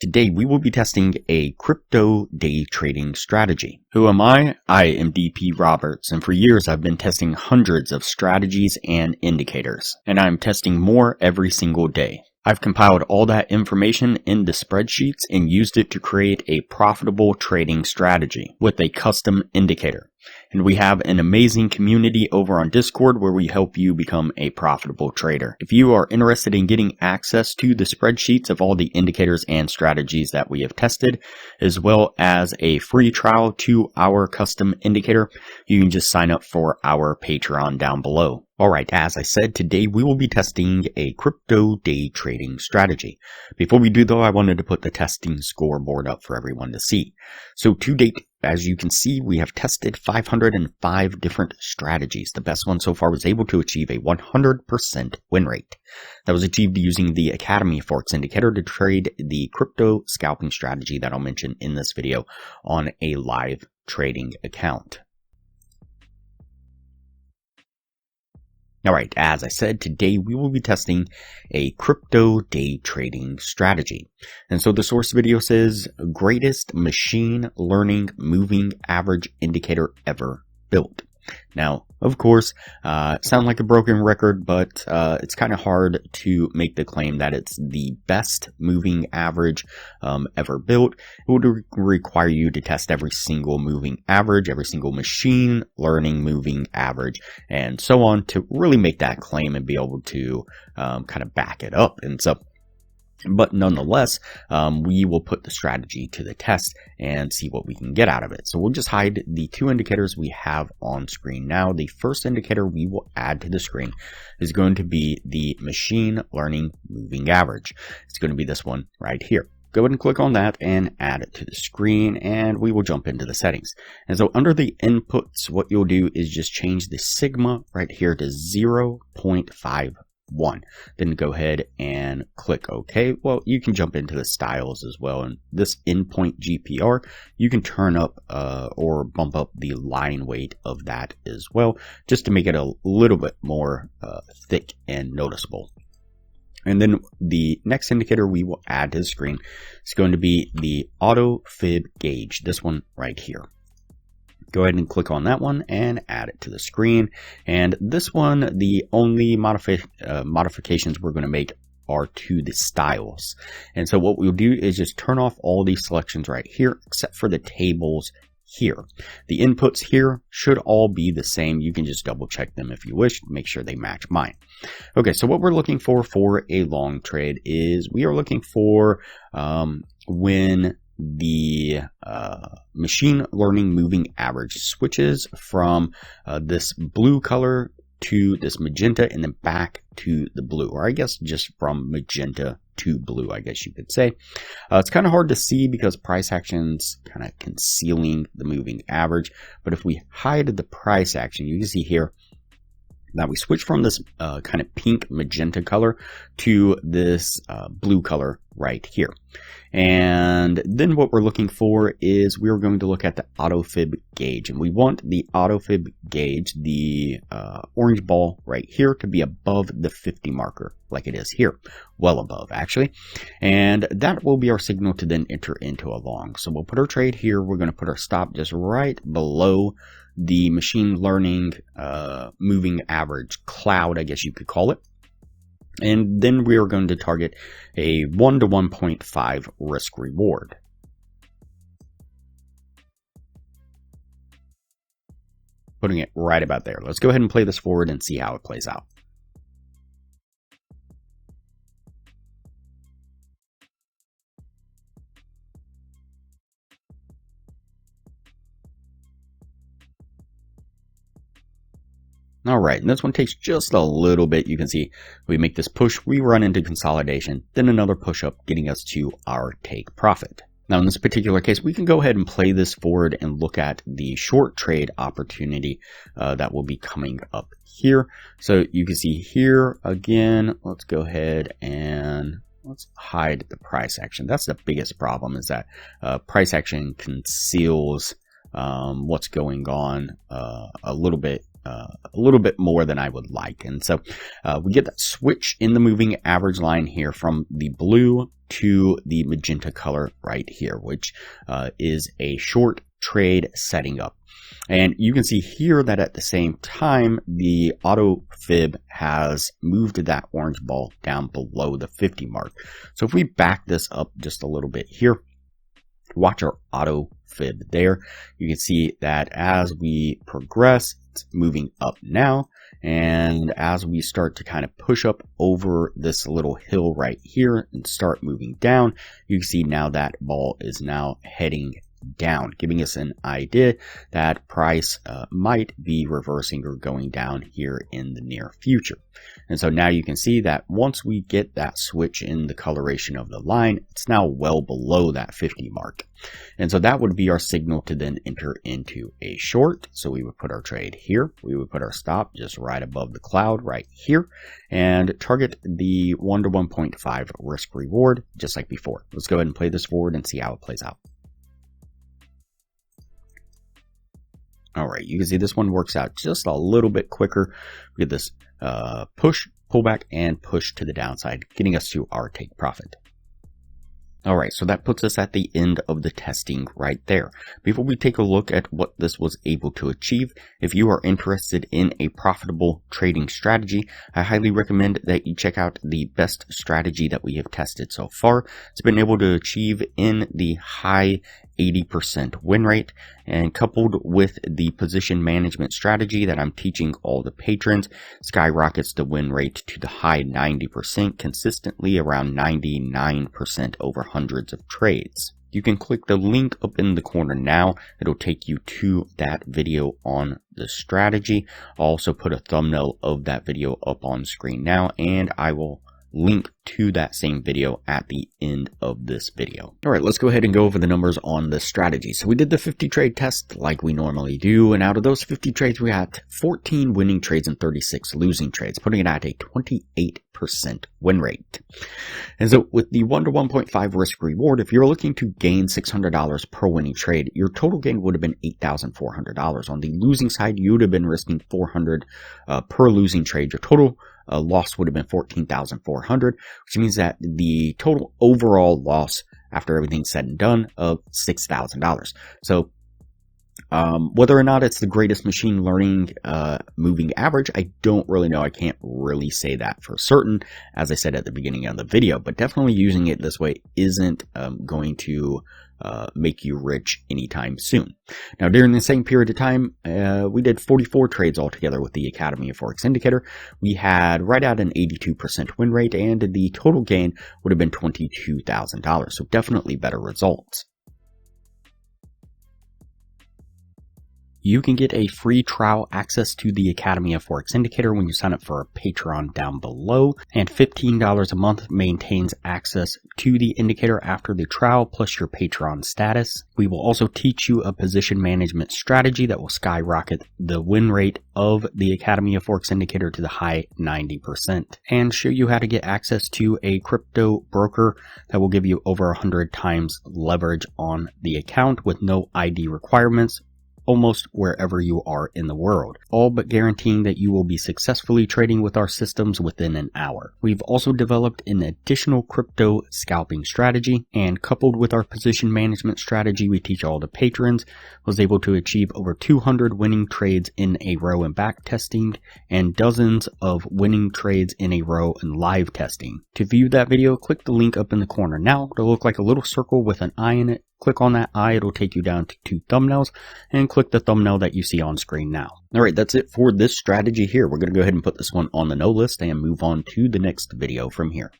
Today we will be testing a crypto day trading strategy. Who am I? I am DP Roberts, and for years I've been testing hundreds of strategies and indicators, and I'm testing more every single day. I've compiled all that information into spreadsheets and used it to create a profitable trading strategy with a custom indicator. And we have an amazing community over on Discord where we help you become a profitable trader. If you are interested in getting access to the spreadsheets of all the indicators and strategies that we have tested, as well as a free trial to our custom indicator, you can just sign up for our Patreon down below. Alright, as I said, today we will be testing a crypto day trading strategy. Before we do though, I wanted to put the testing scoreboard up for everyone to see. So to date, as you can see, we have tested 505 different strategies. The best one so far was able to achieve a 100% win rate. That was achieved using the Academy Forex indicator to trade the crypto scalping strategy that I'll mention in this video on a live trading account. Alright, as I said, today we will be testing a crypto day trading strategy. And so the source video says, greatest machine learning moving average indicator ever built. Now, of course, sound like a broken record, but it's kind of hard to make the claim that it's the best moving average ever built. It would require you to test every single moving average, every single machine learning moving average, and so on to really make that claim and be able to kind of back it up. And so, but nonetheless, we will put the strategy to the test and see what we can get out of it. So we'll just hide the two indicators we have on screen now. The first indicator we will add to the screen is going to be the machine learning moving average. It's going to be this one right here. Go ahead and click on that and add it to the screen, and we will jump into the settings. And so under the inputs, what you'll do is just change the sigma right here to 0.51. Then go ahead and click OK. Well, you can jump into the styles as well. And this endpoint GPR, you can turn up or bump up the line weight of that as well, just to make it a little bit more thick and noticeable. And then the next indicator we will add to the screen is going to be the auto fib gauge, this one right here. Go ahead and click on that one and add it to the screen. And this one, the only modifications we're going to make are to the styles. And so what we'll do is just turn off all these selections right here, except for the tables here. The inputs here should all be the same. You can just double check them if you wish to make sure they match mine. Okay, so what we're looking for a long trade is we are looking for when the machine learning moving average switches from this blue color to this magenta and then back to the blue, or I guess just from magenta to blue, I guess you could say. It's kind of hard to see because price action's kind of concealing the moving average, but if we hide the price action, you can see here that we switch from this kind of pink magenta color to this blue color right here. And then what we're looking for is we're going to look at the auto fib gauge, and we want the auto fib gauge, the orange ball right here, to be above the 50 marker like it is here, well above actually. And that will be our signal to then enter into a long. So we'll put our trade here. We're going to put our stop just right below the machine learning moving average cloud, I guess you could call it. And then we are going to target a 1 to 1.5 risk reward. Putting it right about there. Let's go ahead and play this forward and see how it plays out. Alright, and this one takes just a little bit. You can see we make this push, we run into consolidation, then another push up, getting us to our take profit. Now in this particular case, we can go ahead and play this forward and look at the short trade opportunity that will be coming up here. So you can see here again, let's go ahead and let's hide the price action. That's the biggest problem, is that price action conceals what's going on a little bit a little bit more than I would like. And so we get that switch in the moving average line here from the blue to the magenta color right here, which is a short trade setting up. And you can see here that at the same time, the auto fib has moved that orange ball down below the 50 mark. So if we back this up just a little bit here, watch our auto fib there. You can see that as we progress, it's moving up now. And as we start to kind of push up over this little hill right here and start moving down, you can see now that ball is now heading down, giving us an idea that price might be reversing or going down here in the near future. And so now you can see that once we get that switch in the coloration of the line, it's now well below that 50 mark. And so that would be our signal to then enter into a short. So we would put our trade here. We would put our stop just right above the cloud right here and target the 1 to 1.5 risk reward just like before. Let's go ahead and play this forward and see how it plays out. All right, you can see this one works out just a little bit quicker. We get this push, pullback, and push to the downside, getting us to our take profit. All right, so that puts us at the end of the testing right there. Before we take a look at what this was able to achieve, if you are interested in a profitable trading strategy, I highly recommend that you check out the best strategy that we have tested so far. It's been able to achieve in the high 80% win rate, and coupled with the position management strategy that I'm teaching all the patrons, skyrockets the win rate to the high 90%, consistently around 99% over hundreds of trades. You can click the link up in the corner now. It'll take you to that video on the strategy. I'll also put a thumbnail of that video up on screen now, and I will link to that same video at the end of this video. All right, let's go ahead and go over the numbers on this strategy. So we did the 50 trade test like we normally do, and out of those 50 trades, we had 14 winning trades and 36 losing trades, putting it at a 28% win rate. And so with the 1 to 1.5 risk reward, if you're looking to gain $600 per winning trade, your total gain would have been $8,400. On the losing side, you would have been risking $400 per losing trade. Your total loss would have been $14,400, which means that the total overall loss after everything's said and done of $6,000. So whether or not it's the greatest machine learning moving average, I don't really know. I can't really say that for certain, as I said at the beginning of the video, but definitely using it this way isn't going to make you rich anytime soon. Now, during the same period of time, we did 44 trades altogether with the Academy of Forex Indicator. We had right at an 82% win rate, and the total gain would have been $22,000. So definitely better results. You can get a free trial access to the Academy of Forex Indicator when you sign up for a Patreon down below, and $15 a month maintains access to the indicator after the trial plus your Patreon status. We will also teach you a position management strategy that will skyrocket the win rate of the Academy of Forex Indicator to the high 90% and show you how to get access to a crypto broker that will give you over 100 times leverage on the account with no ID requirements, almost wherever you are in the world, all but guaranteeing that you will be successfully trading with our systems within an hour. We've also developed an additional crypto scalping strategy, and coupled with our position management strategy we teach all the patrons, was able to achieve over 200 winning trades in a row in back testing and dozens of winning trades in a row in live testing. To view that video, click the link up in the corner now. It'll look like a little circle with an eye in it. Click on that eye, it'll take you down to 2 thumbnails, and click the thumbnail that you see on screen now. Alright, that's it for this strategy here. We're going to go ahead and put this one on the no list and move on to the next video from here.